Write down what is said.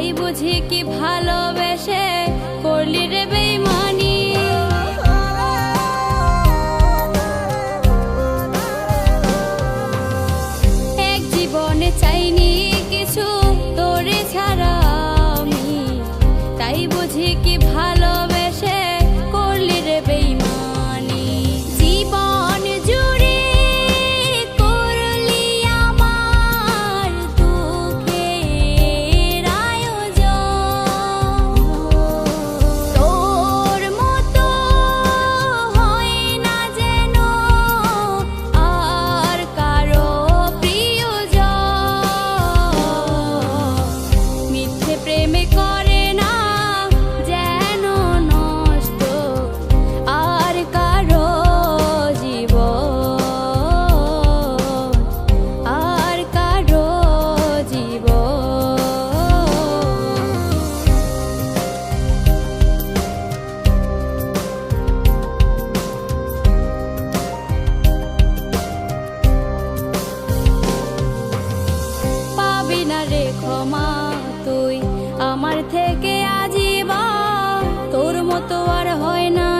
তাই বুঝি কি ভালোবেসে করলি রে বেইমানি। এক জীবনে চাইনি কিছু তোরে ছাড়া আমি, তাই বুঝি কি ভালোবেসে করলি রে বেইমানি। জীবন জুড়ে করলি আমার দুঃখের আয়োজন, তোর মতো হয় না যেন আর কারো প্রিয়জন। মিথ্যে প্রেমে করে না যেন নষ্ট আর কারো জীবন, আর কারো জীবন। পাবি না রে ক্ষমা তুই আমার থেকে আজীবন, তোর মতো আর হয় না